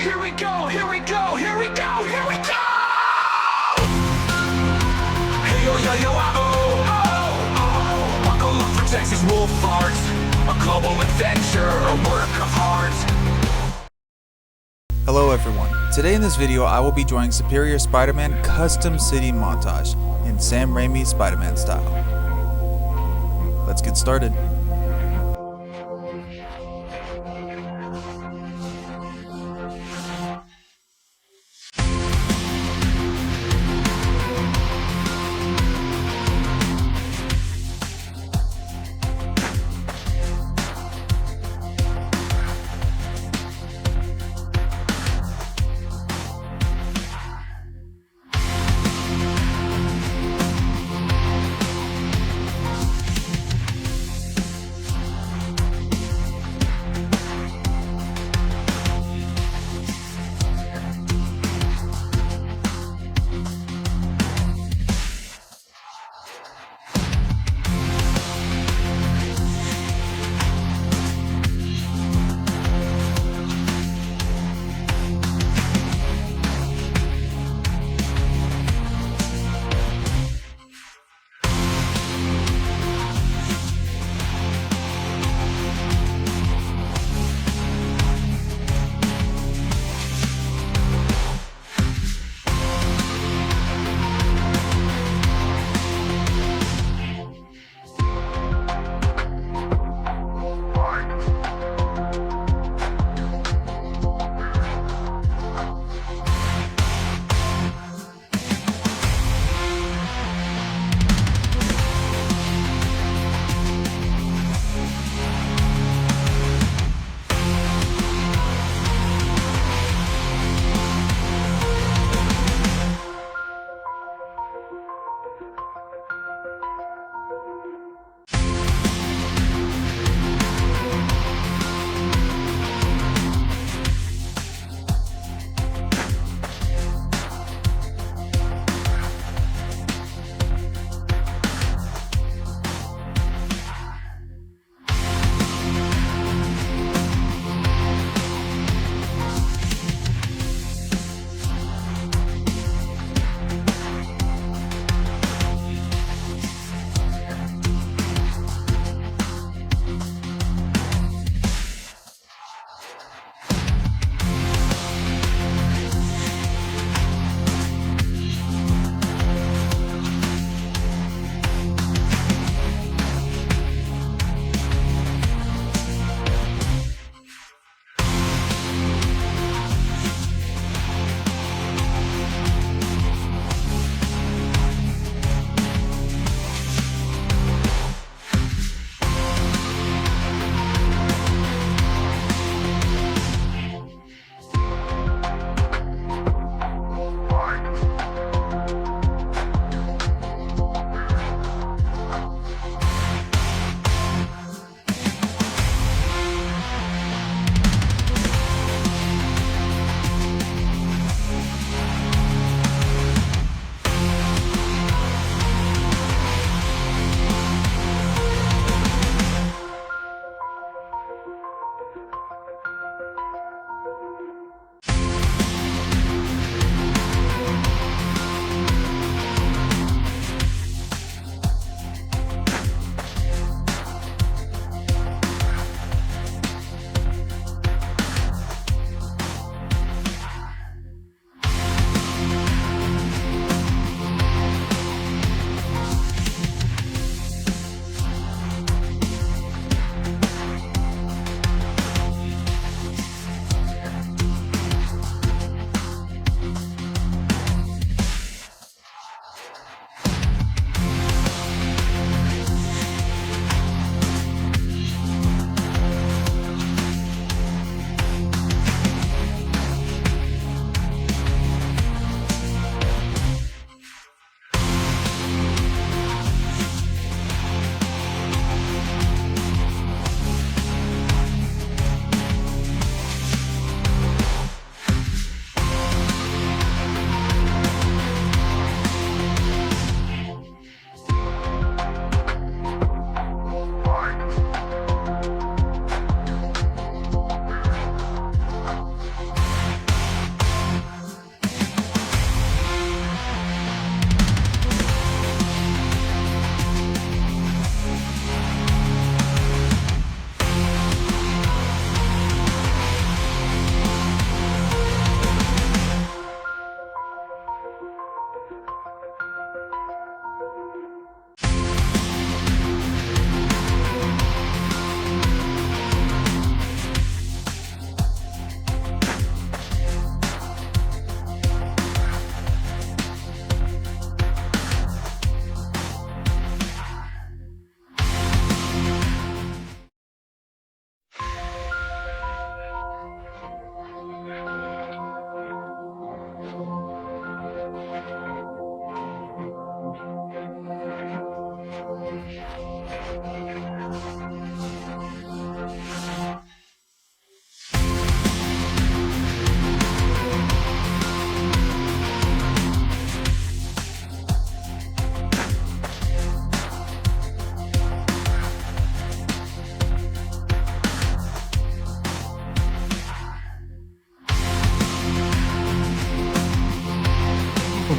Here we go, here we go, here we go, here we go! Hey yo yo yo oh oh oh! Buckle up for TexasWolfArt, a global adventure, a work of art. Hello everyone. Today in this video I will be drawing Superior Spider-Man Custom City Montage in Sam Raimi Spider-Man style. Let's get started.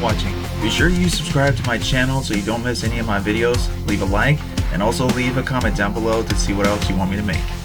watching. Be sure you subscribe to my channel so you don't miss any of my videos, leave a like, and also leave a comment down below to see what else you want me to make.